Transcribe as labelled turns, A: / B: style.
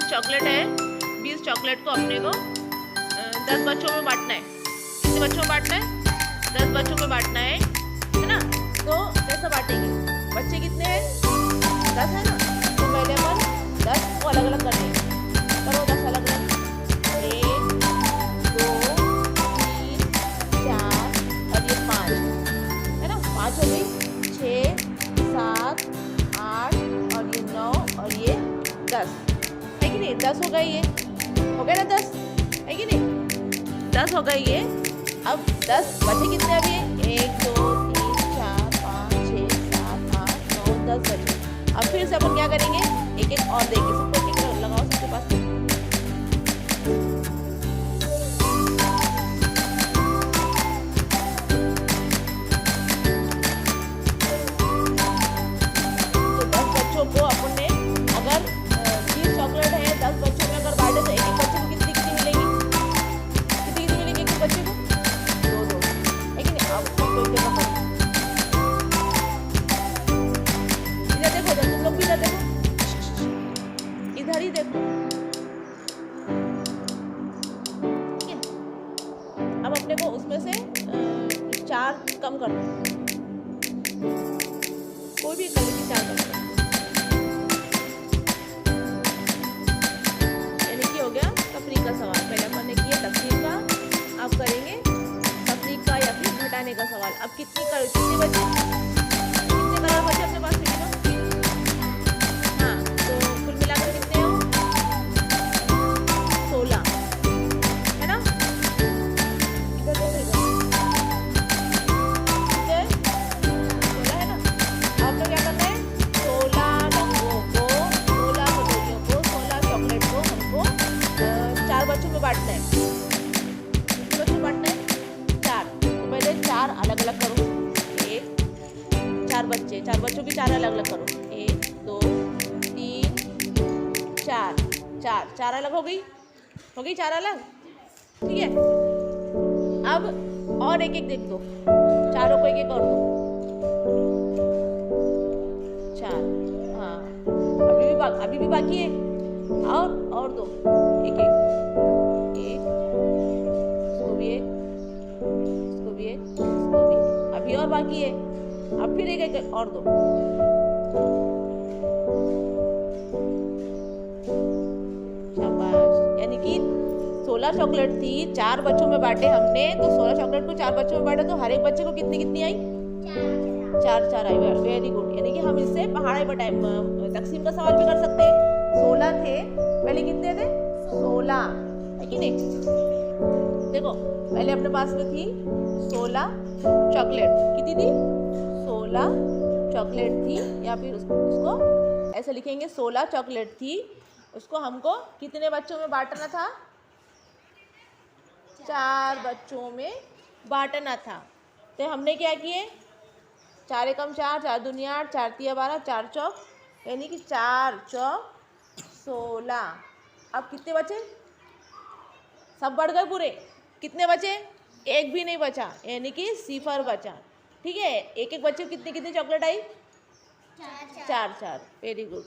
A: 20 chocolate है, 20 chocolate को अपने को 10 बच्चों में बांटना है। कितने बच्चों में बांटना है? 10 बच्चों में बांटना है ना। तो कैसे बांटेंगे? बच्चे कितने हैं? 10 है ना। तो पहले अपन 10 को अलग अलग कर देंगे। करो 10 अलग अलग। 1 2 3 4 और ये 5 है ना। 5 हो गई। 6 7 8 और ये 9 और ये 10 है कि नहीं? 10 हो गए ये। हो गया ना 10 है कि नहीं? 10 हो गए ये। अब 10 बचे कितने अभी? 1 2 3 4 5 6 7 8 9 10 बचे। अब फिर से अपन क्या करेंगे? एक एक और देंगे सबको। एक एक लगाओ सबके पास। तो 10 बच्चों को अपन ने अगर 20 चॉकलेट है 10 बच्चों में अगर बांटे तो एक एक बच्चे को कितनी कितनी मिलेगी? कितनी कितनी मिलेगी एक एक बच्चे को? 2 है कि नहीं? अब कोई देखो इधर देखो, तुम लोग भी इधर देखो, इधर ही देखो। ठीक है, अब अपने को उसमें से 4 कम कर दो। कोई भी कलर की 4 कम कर दो। यानी कि हो गया तफरीक का सवाल। पहले अपन ने किया तफरीक का, अब करेंगे तफरीक का या फिर घटाने का सवाल। अब कितनी बचे? कितने कलर बचे अपने पास? हाँ, तो कुल मिलाकर कितने हो? 16 है ना। इधर देखो, कितने? 16 है ना। आपको क्या करना है? 16 रंगों को, 16 कटोरियों को, 16 चॉकलेट को हमको 4 बच्चों में बांटना है। कितने बच्चों में बांटना है? 4। तो पहले 4 अलग अलग करो। 4 बच्चों की 4 अलग अलग करो। 1 2 3 4 4 अलग हो गई 4 अलग। ठीक है, अब और एक एक देख दो। चारों को एक एक और दो। 4। हाँ, अभी भी बाकी है। और दो एक इसको भी एक, इसको भी एक, इसको भी। अभी और बाकी है। अब फिर एक और दो। शाबाश। यानी कि 16 चॉकलेट थी, 4 बच्चों में बांटे हमने। तो 16 चॉकलेट को 4 बच्चों में बांटे तो हर एक बच्चे को कितनी कितनी आई? 4 आई। Very good. यानी कि हम इससे पहाड़े बटाए तकसीम का सवाल भी कर सकते हैं। 16 थे, पहले कितने थे? 16 है कि नहीं। देखो पहले अपने पास में थी 16 चॉकलेट। कितनी थी? 16 चॉकलेट थी। या फिर उसको ऐसे लिखेंगे 16 चॉकलेट थी। उसको हमको कितने बच्चों में बांटना था? 4 बच्चों में बांटना था। तो हमने क्या किए? 4 एकम 4, 4 दूनी 8, 4 तिया 12, 4 चौक, यानी कि 4 चौक 16। अब कितने बचे? सब बढ़ गए पूरे। कितने बचे? एक भी नहीं बचा, यानी कि 0 बचा। ठीक है, एक एक बच्चे को कितनी कितनी चॉकलेट आई? 4 4। Very good.